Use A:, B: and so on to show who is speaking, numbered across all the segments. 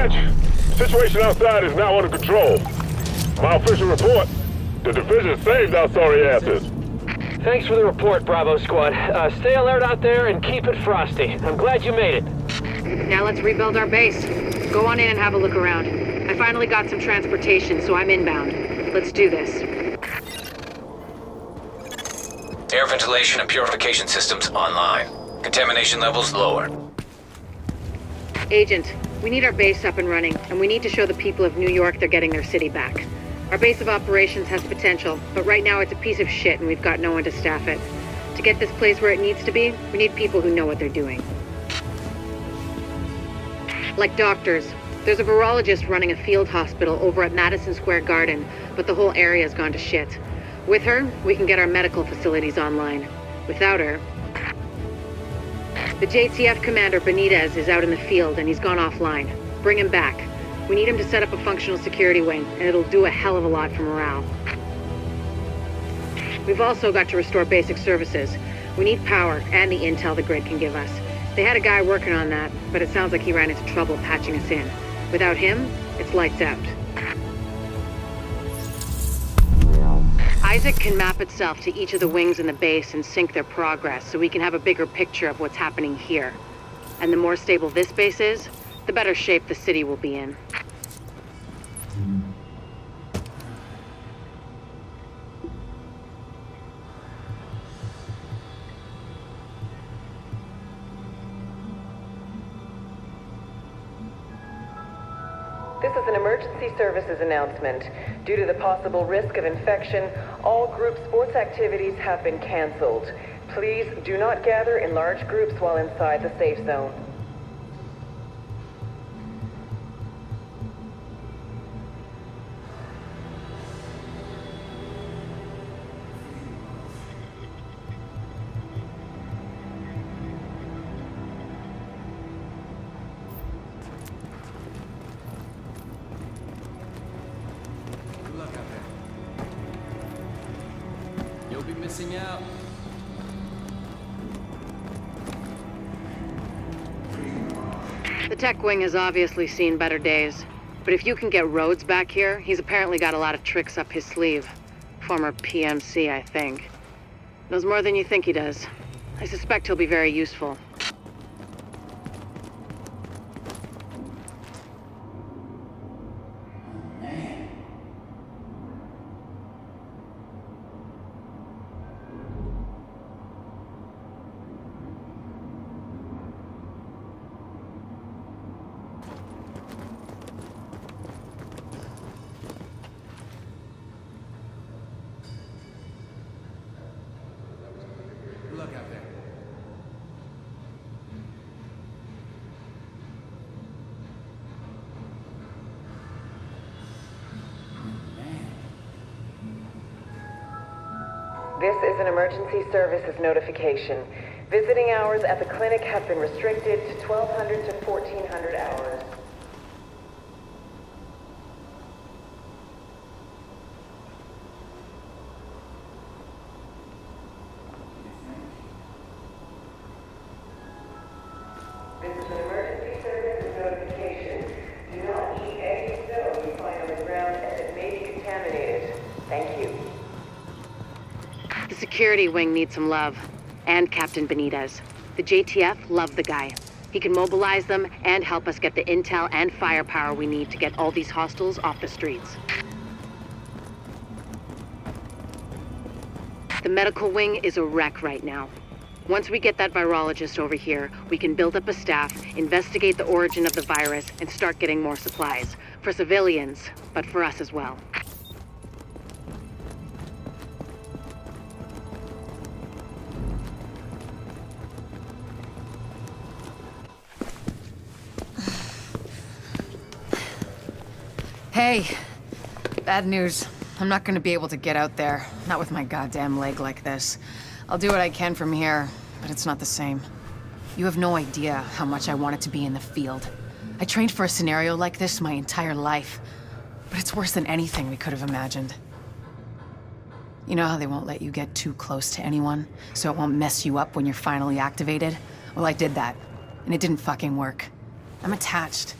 A: Dispatch, situation outside is now under control. My official report, the division saved our sorry asses.
B: Thanks for the report, Bravo Squad. Stay alert out there and keep it frosty. I'm glad you made it.
C: Now let's rebuild our base. Go on in and have a look around. I finally got some transportation, so I'm inbound. Let's do this.
D: Air ventilation and purification systems online. Contamination levels lower.
C: Agent, we need our base up and running, and we need to show the people of New York they're getting their city back. Our base of operations has potential, but right now it's a piece of shit and we've got no one to staff it. To get this place where it needs to be, we need people who know what they're doing. Like doctors. There's a virologist running a field hospital over at Madison Square Garden, but the whole area's gone to shit. With her, we can get our medical facilities online. Without her... The JTF commander, Benitez, is out in the field and he's gone offline. Bring him back. We need him to set up a functional security wing, and it'll do a hell of a lot for morale. We've also got to restore basic services. We need power and the intel the grid can give us. They had a guy working on that, but it sounds like he ran into trouble patching us in. Without him, it's lights out. Isaac can map itself to each of the wings in the base and sync their progress so we can have a bigger picture of what's happening here. And the more stable this base is, the better shape the city will be in.
E: This is an emergency services announcement. Due to the possible risk of infection, all group sports activities have been canceled. Please do not gather in large groups while inside the safe zone.
F: You'll be missing out.
C: The tech wing has obviously seen better days. But if you can get Rhodes back here, he's apparently got a lot of tricks up his sleeve. Former PMC, I think. Knows more than you think he does. I suspect he'll be very useful.
F: Look out there.
E: This is an emergency services notification. Visiting hours at the clinic have been restricted to 1200 to 1400 hours. This is an emergency services notification. Do not eat any snow you find on the ground as it may be contaminated. Thank you.
C: The security wing needs some love. And Captain Benitez. The JTF love the guy. He can mobilize them and help us get the intel and firepower we need to get all these hostiles off the streets. The medical wing is a wreck right now. Once we get that virologist over here, we can build up a staff, investigate the origin of the virus, and start getting more supplies. For civilians, but for us as well.
G: Hey, bad news. I'm not gonna be able to get out there. Not with my goddamn leg like this. I'll do what I can from here, but it's not the same. You have no idea how much I wanted to be in the field. I trained for a scenario like this my entire life, but it's worse than anything we could have imagined. You know how they won't let you get too close to anyone, so it won't mess you up when you're finally activated? Well, I did that, and it didn't fucking work. I'm attached.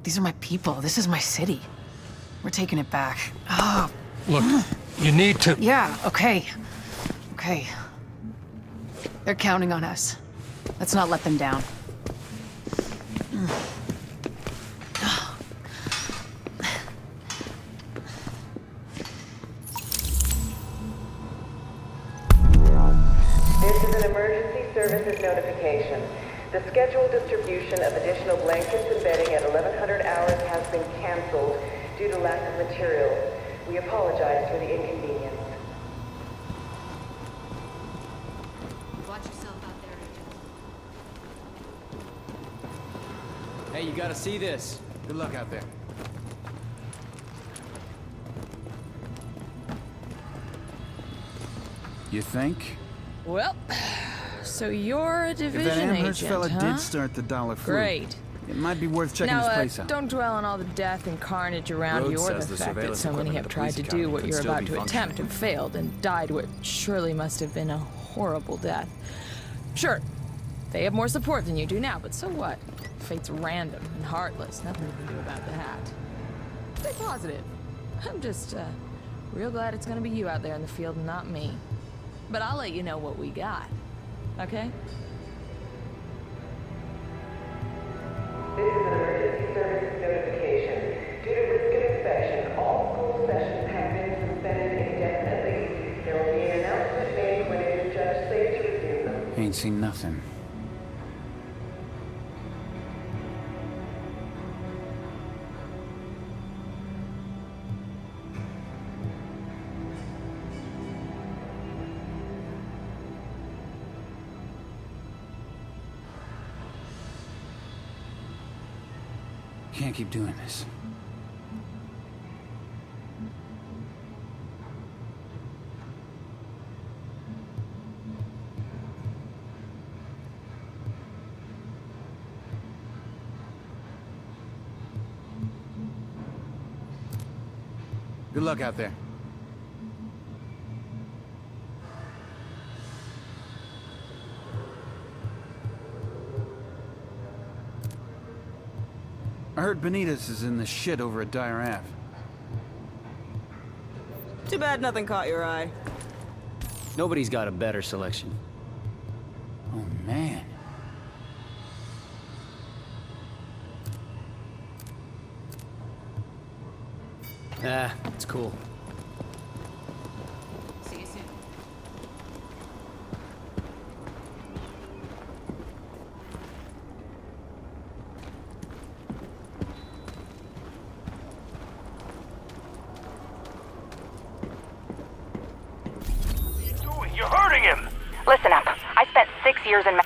G: These are my people. This is my city. We're taking it back. Oh,
H: Look, you need to...
G: yeah, okay. Okay. They're counting on us. Let's not let them down.
E: This is an emergency services notification. The scheduled distribution of additional blankets and bedding at 1100 hours has been canceled due to lack of material. We apologize for the inconvenience.
G: Watch yourself out there, Agent.
F: Hey, you gotta see this. Good luck out there.
I: You think?
J: Well, so you're a
I: If
J: division
I: that Amherst
J: agent,
I: fella
J: huh?
I: did start the dollar fruit,
J: Great.
I: it might be worth checking
J: Now,
I: his place out.
J: don't dwell on all the death and carnage around
F: Rhodes
J: you or
F: says
J: the
F: the
J: fact that
F: surveillance
J: so many
F: equipment
J: have
F: at the
J: tried to
F: police
J: do
F: academy
J: what
F: could
J: you're
F: still
J: about
F: be
J: to
F: functioning.
J: attempt and failed and died what surely must have been a horrible death. Sure, they have more support than you do now, but so what? Fate's random and heartless. Nothing you can do about that. Stay positive. I'm just, real glad it's gonna be you out there in the field and not me. But I'll let you know what we got. Okay?
E: This is an emergency services notification. Due to risk of infection, all school sessions have been suspended indefinitely. There will be an announcement made when it is judged safe to resume them.
I: Ain't seen nothing. Can't keep doing this.
F: Good luck out there.
I: I heard Benitez is in the shit over at Dyer Ave.
K: Too bad nothing caught your eye.
F: Nobody's got a better selection.
I: Oh, man.
F: Ah, it's cool.
G: See you soon.
A: You're hurting him!
L: Listen up. I spent 6 years in...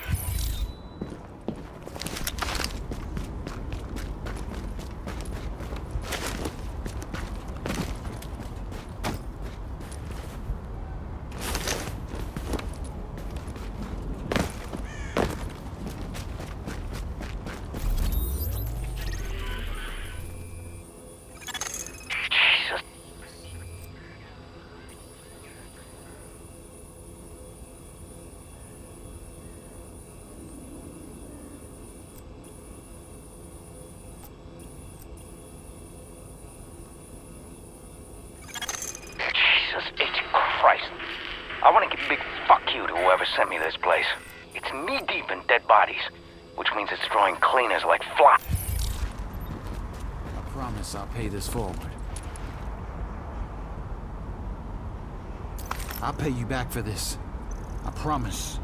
M: I want to give a big fuck you to whoever sent me this place. It's knee-deep in dead bodies, which means it's drawing cleaners like flies.
I: I promise I'll pay this forward. I'll pay you back for this. I promise.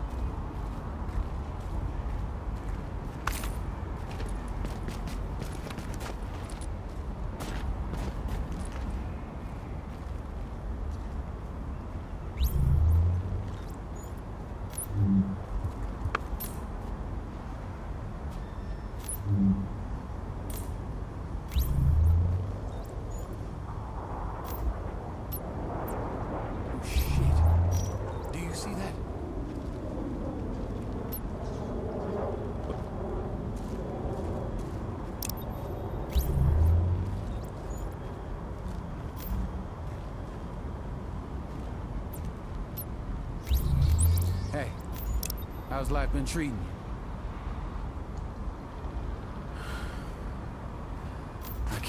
I: Hey, how's life been treating you?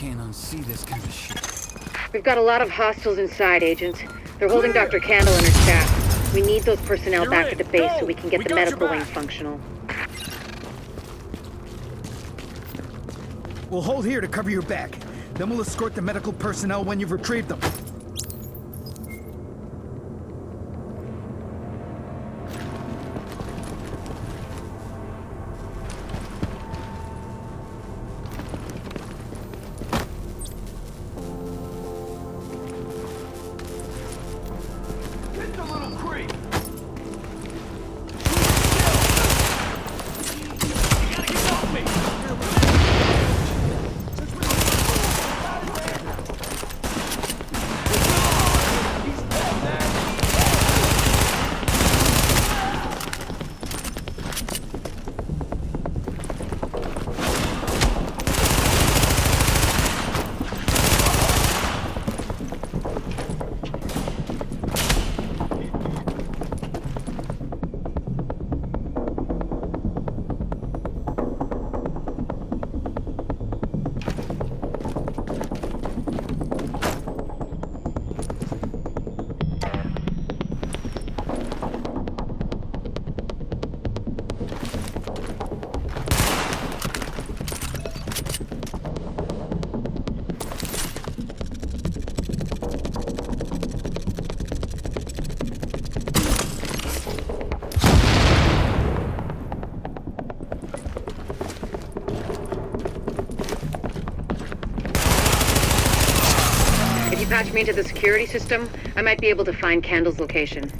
I: can't unsee this kind of shit.
C: We've got a lot of hostiles inside, Agent. They're holding Dr. Candle and her staff. We need those personnel back at the base so we can get the medical wing functional.
N: We'll hold here to cover your back. Then we'll escort the medical personnel when you've retrieved them.
C: Patch me into the security system, I might be able to find Candle's location.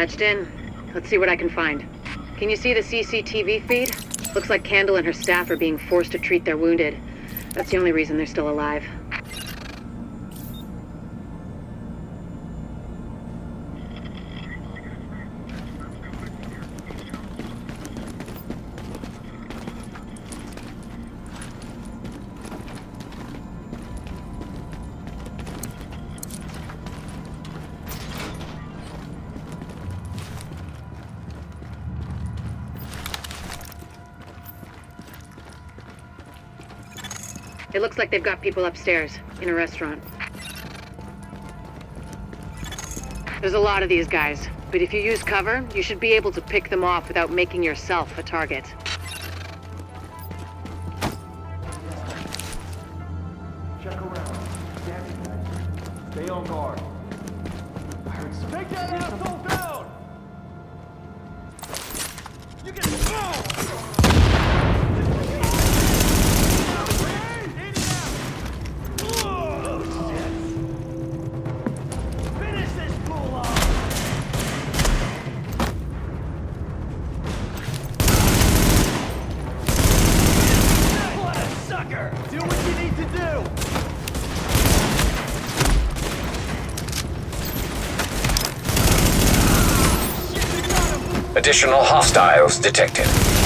C: Patched in. Let's see what I can find. Can you see the CCTV feed? Looks like Candle and her staff are being forced to treat their wounded. That's the only reason they're still alive. It looks like they've got people upstairs, in a restaurant. There's a lot of these guys, but if you use cover, you should be able to pick them off without making yourself a target.
O: Check around. Damn it, guys. Stay on guard. Take that asshole down! You get
D: Additional hostiles detected.